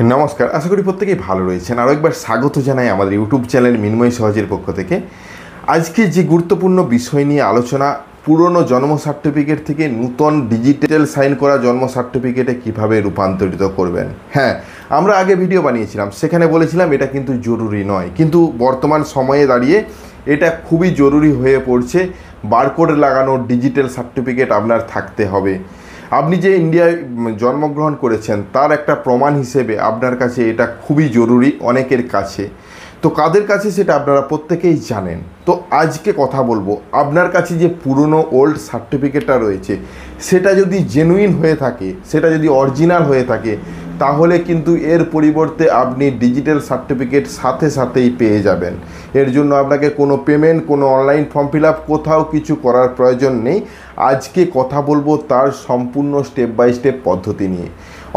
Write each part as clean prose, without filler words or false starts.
नमस्कार आशा करी प्रत्येकेই ভালো রয়েছেন। আরও একবার স্বাগত জানাই আমাদের ইউটিউব চ্যানেল মিনময় সহজের পক্ষ থেকে। আজকে যে গুরুত্বপূর্ণ বিষয় নিয়ে আলোচনা, পুরনো জন্ম সার্টিফিকেট থেকে নতুন ডিজিটাল সাইন করা জন্ম সার্টিফিকেটে কিভাবে রূপান্তরিত করবেন। হ্যাঁ, আমরা আগে ভিডিও বানিয়েছিলাম, সেখানে বলেছিলাম এটা কিন্তু জরুরি নয়, কিন্তু বর্তমান সময়ে দাঁড়িয়ে এটা খুবই জরুরি হয়ে পড়ছে। বারকোড লাগানো ডিজিটাল সার্টিফিকেট আপনার থাকতে হবে। আপনি যে ইন্ডিয়ায় জন্মগ্রহণ করেছেন তার একটা প্রমাণ হিসেবে আপনার কাছে এটা খুবই জরুরি অনেকের কাছে। তো কাদের কাছে সেটা আপনারা প্রত্যেকেই জানেন। তো আজকে কথা বলবো, আপনার কাছে যে পুরনো ওল্ড সার্টিফিকেটটা রয়েছে সেটা যদি জেনুইন হয়ে থাকে, সেটা যদি অরিজিনাল হয়ে থাকে, তাহলে কিন্তু এর পরিবর্তে আপনি ডিজিটাল সার্টিফিকেট সাথে সাথেই পেয়ে যাবেন। এর জন্য আপনাকে কোনো পেমেন্ট, কোনো অনলাইন ফর্ম ফিল আপ, কোথাও কিছু করার প্রয়োজন নেই। আজকে কথা বলবো তার সম্পূর্ণ স্টেপ বাই স্টেপ পদ্ধতি নিয়ে।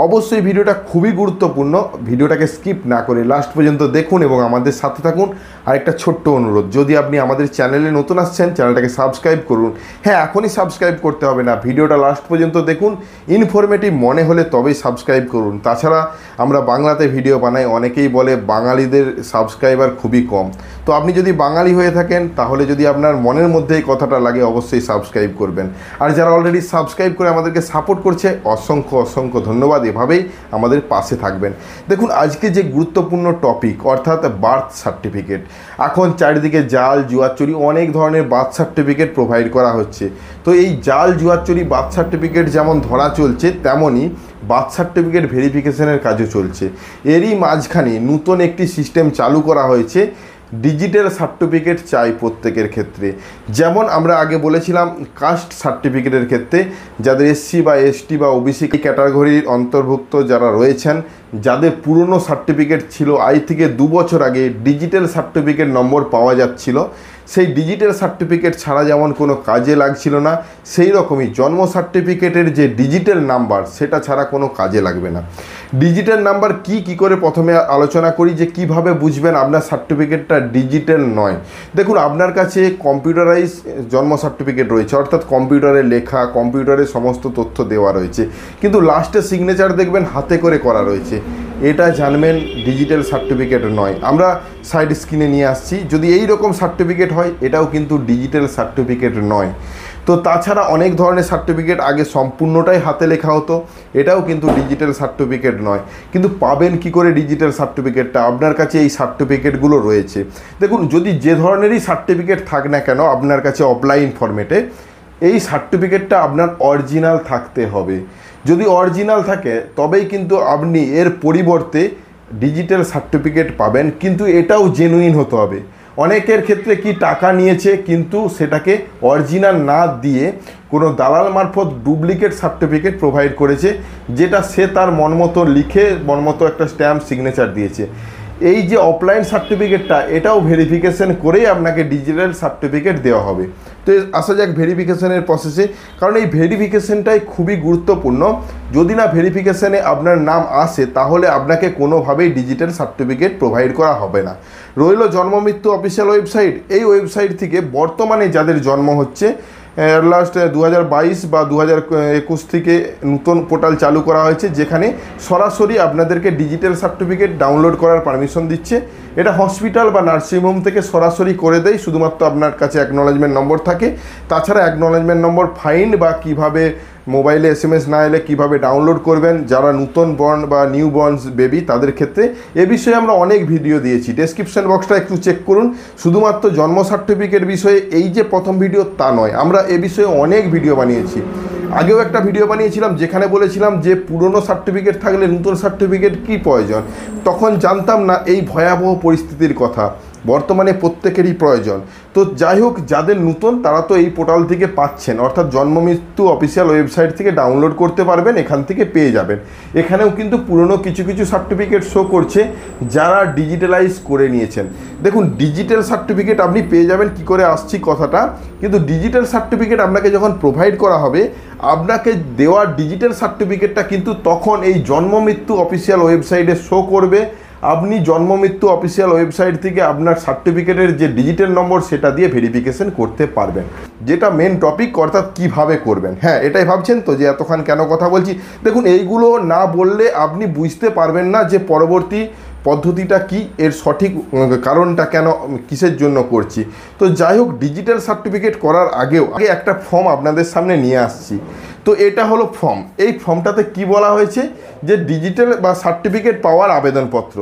অবশ্যই ভিডিওটা খুবই গুরুত্বপূর্ণ, ভিডিওটাকে স্কিপ না করে লাস্ট পর্যন্ত দেখুন এবং আমাদের সাথে থাকুন। আর একটা ছোট্ট অনুরোধ, যদি আপনি আমাদের চ্যানেলে নতুন আসছেন চ্যানেলটাকে সাবস্ক্রাইব করুন। হ্যাঁ, এখনই সাবস্ক্রাইব করতে হবে না, ভিডিওটা লাস্ট পর্যন্ত দেখুন, ইনফরমেটিভ মনে হলে তবেই সাবস্ক্রাইব করুন। তাছাড়া আমরা বাংলাতে ভিডিও বানাই, অনেকেই বলে বাঙালিদের সাবস্ক্রাইবার খুবই কম। তো আপনি যদি বাঙালি হয়ে থাকেন তাহলে যদি আপনার মনের মধ্যে এই কথাটা লাগে অবশ্যই সাবস্ক্রাইব করবেন। আর যারা অলরেডি সাবস্ক্রাইব করে আমাদেরকে সাপোর্ট করছে অসংখ্য অসংখ্য ধন্যবাদ, এভাবেই আমাদের পাশে থাকবেন। দেখুন আজকে যে গুরুত্বপূর্ণ টপিক অর্থাৎ বার্থ সার্টিফিকেট। এখন চারিদিকে জাল জুয়াচুরি অনেক ধরনের বার্থ সার্টিফিকেট প্রোভাইড করা হচ্ছে। তো এই জাল জুয়াচুরি বার্থ সার্টিফিকেট যেমন ধরা চলছে, তেমনই বার্থ সার্টিফিকেট ভেরিফিকেশনের কাজও চলছে। এরই মাঝখানে নতুন একটি সিস্টেম চালু করা হয়েছে, ডিজিটাল সার্টিফিকেট চাই প্রত্যেকের ক্ষেত্রে। যেমন আমরা আগে বলেছিলাম কাস্ট সার্টিফিকেটের ক্ষেত্রে যাদের এসসি বা এসটি বা ওবিসি ক্যাটাগরির অন্তর্ভুক্ত যারা রয়েছেন, যাদের পুরনো সার্টিফিকেট ছিল আজ থেকে 2 বছর আগে ডিজিটাল সার্টিফিকেট নম্বর পাওয়া যাচ্ছিল, সেই ডিজিটাল সার্টিফিকেট ছাড়া যেমন কোনো কাজে লাগছিল না, সেই রকমই জন্ম সার্টিফিকেটের যে ডিজিটাল নাম্বার সেটা ছাড়া কোনো কাজে লাগবে না। ডিজিটাল নাম্বার কি করে প্রথমে আলোচনা করি যে কিভাবে বুঝবেন আপনার সার্টিফিকেটটা ডিজিটাল নয়। দেখুন আপনার কাছে কম্পিউটারাইজ জন্ম সার্টিফিকেট রয়েছে, অর্থাৎ কম্পিউটারে লেখা, কম্পিউটারে সমস্ত তথ্য দেওয়া রয়েছে, কিন্তু লাস্টে সিগনেচার দেখবেন হাতে করে করা রয়েছে। এটা জানবেন ডিজিটাল সার্টিফিকেট নয়। আমরা সাইড স্ক্রিনে নিয়ে আসছি, যদি এই রকম সার্টিফিকেট হয় এটাও কিন্তু ডিজিটাল সার্টিফিকেট নয়। তো তাছাড়া অনেক ধরনের সার্টিফিকেট আগে সম্পূর্ণটাই হাতে লেখা হতো, এটাও কিন্তু ডিজিটাল সার্টিফিকেট নয়। কিন্তু পাবেন কি করে ডিজিটাল সার্টিফিকেটটা? আপনার কাছে এই সার্টিফিকেটগুলো রয়েছে। দেখুন যদি যে ধরনেরই সার্টিফিকেট থাক না কেন আপনার কাছে অফলাইন ফরম্যাটে, এই সার্টিফিকেটটা আপনার অরিজিনাল থাকতে হবে। যদি অরিজিনাল থাকে তবেই কিন্তু আপনি এর পরিবর্তে ডিজিটাল সার্টিফিকেট পাবেন, কিন্তু এটাও জেনুইন হতে হবে। অনেকের ক্ষেত্রে কি টাকা নিয়েছে কিন্তু সেটাকে অরিজিনাল না দিয়ে কোনো দালাল মারফত ডুপ্লিকেট সার্টিফিকেট প্রোভাইড করেছে, যেটা সে তার মনমতো লিখে মনমতো একটা স্ট্যাম্প সিগনেচার দিয়েছে। এই যে অফলাইন সার্টিফিকেটটা, এটাও ভেরিফিকেশন করেই আপনাকে ডিজিটাল সার্টিফিকেট দেওয়া হবে। তো আসা যাক ভেরিফিকেশনের প্রসেসে, কারণ এই ভেরিফিকেশনটাই খুবই গুরুত্বপূর্ণ। যদি না ভেরিফিকেশনে আপনার নাম আসে তাহলে আপনাকে কোনোভাবেই ডিজিটাল সার্টিফিকেট প্রোভাইড করা হবে না। রইল জন্ম মৃত্যু অফিসিয়াল ওয়েবসাইট, এই ওয়েবসাইট থেকে বর্তমানে যাদের জন্ম হচ্ছে লাস্ট 2022 বা 2021 থেকে নতুন পোর্টাল চালু করা হয়েছে, যেখানে সরাসরি আপনাদেরকে ডিজিটাল সার্টিফিকেট ডাউনলোড করার পারমিশন দিচ্ছে। এটা হসপিটাল বা নার্সিংহোম থেকে সরাসরি করে দেয়, শুধুমাত্র আপনার কাছে অ্যাকনোলেজমেন্ট নম্বর থাকে। তাছাড়া অ্যাকনোলেজমেন্ট নম্বর ফাইন্ড বা কিভাবে মোবাইলে SMS না এলে কীভাবে ডাউনলোড করবেন, যারা নতুন বর্ন বা নিউ বর্নস বেবি তাদের ক্ষেত্রে এ বিষয়ে আমরা অনেক ভিডিও দিয়েছি। ডেসক্রিপশন বক্সটা একটু চেক করুন। শুধুমাত্র জন্ম সার্টিফিকেট বিষয়ে এই যে প্রথম ভিডিও তা নয়, আমরা এ বিষয়ে অনেক ভিডিও বানিয়েছি। আগেও একটা ভিডিও বানিয়েছিলাম যেখানে বলেছিলাম যে পুরনো সার্টিফিকেট থাকলে নতুন সার্টিফিকেট কী প্রয়োজন। তখন জানতাম না এই ভয়াবহ পরিস্থিতির কথা, বর্তমানে প্রত্যেকেরই প্রয়োজন। তো যাই হোক, যাদের নতুন তারা তো এই পোর্টাল থেকে পাচ্ছেন, অর্থাৎ জন্ম মৃত্যু অফিসিয়াল ওয়েবসাইট থেকে ডাউনলোড করতে পারবেন, এখান থেকে পেয়ে যাবেন। এখানেও কিন্তু পুরনো কিছু সার্টিফিকেট শো করছে যারা ডিজিটালাইজ করে নিয়েছেন। দেখুন ডিজিটাল সার্টিফিকেট আপনি পেয়ে যাবেন, কি করে আসছি কথাটা, কিন্তু ডিজিটাল সার্টিফিকেট আপনাকে যখন প্রোভাইড করা হবে, আপনাকে দেওয়া ডিজিটাল সার্টিফিকেটটা কিন্তু তখন এই জন্ম মৃত্যু অফিসিয়াল ওয়েবসাইটে শো করবে। আপনি জন্ম মৃত্যু অফিসিয়াল ওয়েবসাইট থেকে আপনার সার্টিফিকেটের যে ডিজিটাল নম্বর সেটা দিয়ে ভেরিফিকেশন করতে পারবেন, যেটা মেন টপিক, অর্থাৎ কীভাবে করবেন। হ্যাঁ, এটাই ভাবছেন তো যে এতক্ষণ কেন কথা বলছি। দেখুন, এইগুলো না বললে আপনি বুঝতে পারবেন না যে পরবর্তী পদ্ধতিটা কি, এর সঠিক কারণটা কেন, কিসের জন্য করছি। তো যাই হোক, ডিজিটাল সার্টিফিকেট করার আগে একটা ফর্ম আপনাদের সামনে নিয়ে আসছি। তো এটা হলো ফর্ম। এই ফর্মটাতে কি বলা হয়েছে যে ডিজিটাল বা সার্টিফিকেট পাওয়ার আবেদনপত্র।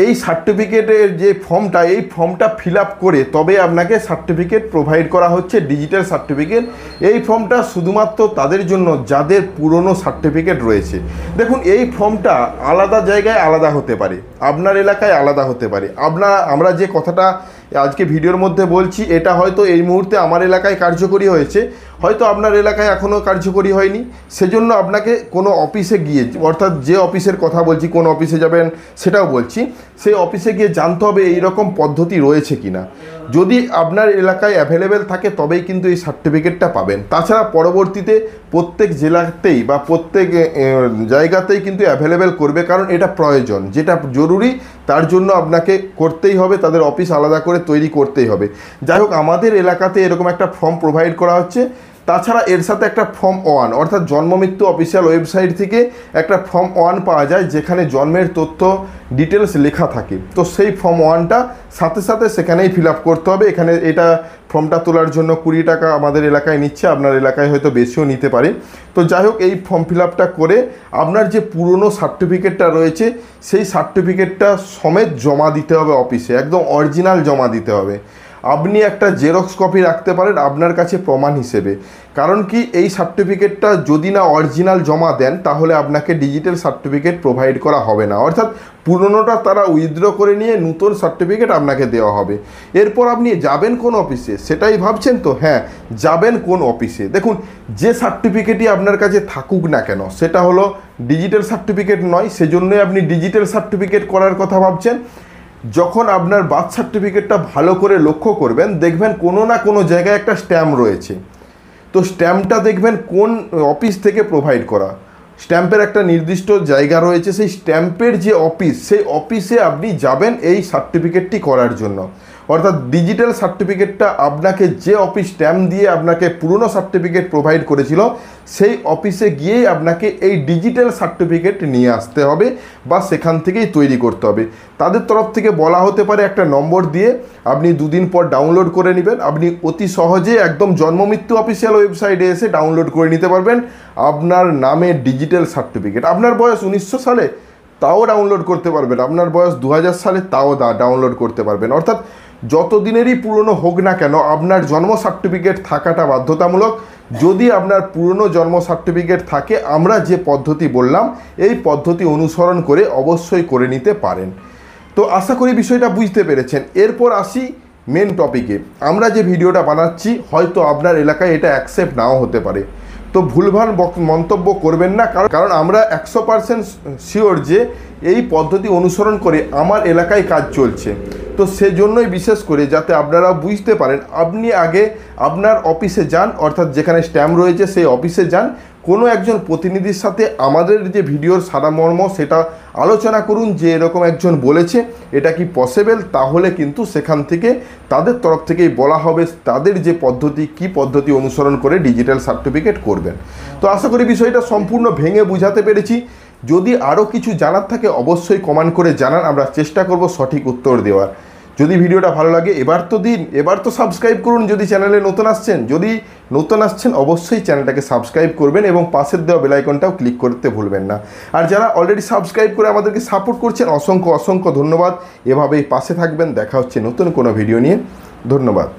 এই সার্টিফিকেটের যে ফর্মটা, এই ফর্মটা ফিল আপ করে তবে আপনাকে সার্টিফিকেট প্রোভাইড করা হচ্ছে, ডিজিটাল সার্টিফিকেট। এই ফর্মটা শুধুমাত্র তাদের জন্য যাদের পুরনো সার্টিফিকেট রয়েছে। দেখুন, এই ফর্মটা আলাদা জায়গায় আলাদা হতে পারে, আপনার এলাকায় আলাদা হতে পারে। আমরা যে কথাটা আজকে ভিডিওর মধ্যে বলছি, এটা হয়তো এই মুহূর্তে আমার এলাকায় কার্যকরী হয়েছে, হয়তো আপনার এলাকায় এখনও কার্যকরী হয়নি। সেজন্য আপনাকে কোনো অফিসে গিয়ে, অর্থাৎ যে অফিসের কথা বলছি, কোন অফিসে যাবেন সেটাও বলছি, সেই অফিসে গিয়ে জানতে হবে এই রকম পদ্ধতি রয়েছে কি না। যদি আপনার এলাকায় অ্যাভেলেবেল থাকে তবেই কিন্তু এই সার্টিফিকেটটা পাবেন। তাছাড়া পরবর্তীতে প্রত্যেক জেলাতেই বা প্রত্যেক জায়গাতেই কিন্তু অ্যাভেলেবেল করবে, কারণ এটা প্রয়োজন, যেটা জরুরি তার জন্য আপনাকে করতেই হবে, তাদের অফিস আলাদা করে তৈরি করতেই হবে। যাই হোক, আমাদের এলাকাতে এরকম একটা ফর্ম প্রোভাইড করা হচ্ছে। তাছাড়া এর সাথে একটা ফর্ম 1, অর্থাৎ জন্ম মৃত্যু অফিসিয়াল ওয়েবসাইট থেকে একটা ফর্ম 1 পাওয়া যায়, যেখানে জন্মের তথ্য ডিটেলস লেখা থাকে। তো সেই ফর্ম 1টা সাথে সাথে সেখানেই ফিল আপ করতে হবে। এখানে এটা ফর্মটা তোলার জন্য 20 টাকা আমাদের এলাকায় নিচ্ছে, আপনার এলাকায় হয়তো বেশিও নিতে পারে। তো যাই হোক, এই ফর্ম ফিল আপটা করে আপনার যে পুরনো সার্টিফিকেটটা রয়েছে সেই সার্টিফিকেটটা সমেত জমা দিতে হবে অফিসে, একদম অরিজিনাল জমা দিতে হবে। আপনি একটা জেরক্স কপি রাখতে পারেন আপনার কাছে প্রমাণ হিসেবে। কারণ কি, এই সার্টিফিকেটটা যদি না অরিজিনাল জমা দেন তাহলে আপনাকে ডিজিটাল সার্টিফিকেট প্রোভাইড করা হবে না, অর্থাৎ পুরনোটা তারা উইথড্র করে নিয়ে নতুন সার্টিফিকেট আপনাকে দেওয়া হবে। এরপর আপনি যাবেন কোন অফিসে, সেটাই ভাবছেন তো। হ্যাঁ, যাবেন কোন অফিসে। দেখুন, যে সার্টিফিকেটই আপনার কাছে থাকুক না কেন, সেটা হলো ডিজিটাল সার্টিফিকেট নয়, সেজন্যই আপনি ডিজিটাল সার্টিফিকেট করার কথা ভাবছেন। যখন আপনার বার্থ সার্টিফিকেটটা ভালো করে লক্ষ্য করবেন, দেখবেন কোনো না কোনো জায়গায় একটা স্ট্যাম্প রয়েছে। তো স্ট্যাম্পটা দেখবেন কোন অফিস থেকে প্রোভাইড করা, স্ট্যাম্পের একটা নির্দিষ্ট জায়গা রয়েছে। সেই স্ট্যাম্পের যে অফিস, সেই অফিসে আপনি যাবেন এই সার্টিফিকেটটি করার জন্য। অর্থাৎ ডিজিটাল সার্টিফিকেটটা আপনাকে যে অফিস স্ট্যাম্প দিয়ে আপনাকে পুরনো সার্টিফিকেট প্রোভাইড করেছিল, সেই অফিসে গিয়েই আপনাকে এই ডিজিটাল সার্টিফিকেট নিয়ে আসতে হবে বা সেখান থেকেই তৈরি করতে হবে। তাদের তরফ থেকে বলা হতে পারে একটা নম্বর দিয়ে আপনি 2 দিন পর ডাউনলোড করে নেবেন। আপনি অতি সহজে একদম জন্ম মৃত্যু অফিসিয়াল ওয়েবসাইটে এসে ডাউনলোড করে নিতে পারবেন আপনার নামে ডিজিটাল সার্টিফিকেট। আপনার বয়স 1900 সালে, তাও ডাউনলোড করতে পারবেন। আপনার বয়স 2000 সালে, তাও ডাউনলোড করতে পারবেন। অর্থাৎ যত দিনেরই পুরনো হোক না কেন, আপনার জন্ম সার্টিফিকেট থাকাটা বাধ্যতামূলক। যদি আপনার পুরনো জন্ম সার্টিফিকেট থাকে, আমরা যে পদ্ধতি বললাম এই পদ্ধতি অনুসরণ করে অবশ্যই করে নিতে পারেন। তো আশা করি বিষয়টা বুঝতে পেরেছেন। এরপর আসি মেন টপিকে। আমরা যে ভিডিওটা বানাচ্ছি হয়তো আপনার এলাকায় এটা অ্যাকসেপ্ট নাও হতে পারে, তো ভুলভাল মন্তব্য করবেন না। কারণ আমরা 100% শিওর যে এই পদ্ধতি অনুসরণ করে আমার এলাকায় কাজ চলছে। তো সেজন্যই বিশেষ করে যাতে আপনারা বুঝতে পারেন, আপনি আগে আপনার অফিসে যান, অর্থাৎ যেখানে স্ট্যাম্প রয়েছে সেই অফিসে যান, কোনো একজন প্রতিনিধির সাথে আমাদের যে ভিডিওর সারমর্ম সেটা আলোচনা করুন যে এরকম একজন বলেছে, এটা কি পসিবল। তাহলে কিন্তু সেখান থেকে তাদের তরফ থেকেই বলা হবে তাদের যে পদ্ধতি, কি পদ্ধতি অনুসরণ করে ডিজিটাল সার্টিফিকেট করবেন। তো আশা করি বিষয়টা সম্পূর্ণ ভেঙে বুঝাতে পেরেছি। যদি আরও কিছু জানার থাকে অবশ্যই কমেন্ট করে জানান, আমরা চেষ্টা করব সঠিক উত্তর দেওয়ার। যদি ভিডিওটা ভালো লাগে এবার তো সাবস্ক্রাইব করুন যদি চ্যানেলে নতুন আসছেন অবশ্যই চ্যানেলটাকে সাবস্ক্রাইব করবেন এবং পাশের দেওয়া বেল আইকনটাও ক্লিক করতে ভুলবেন না। আর যারা অলরেডি সাবস্ক্রাইব করে আমাদেরকে সাপোর্ট করছেন অসংখ্য ধন্যবাদ। এভাবেই পাশে থাকবেন। দেখা হচ্ছে নতুন কোনো ভিডিও নিয়ে। ধন্যবাদ।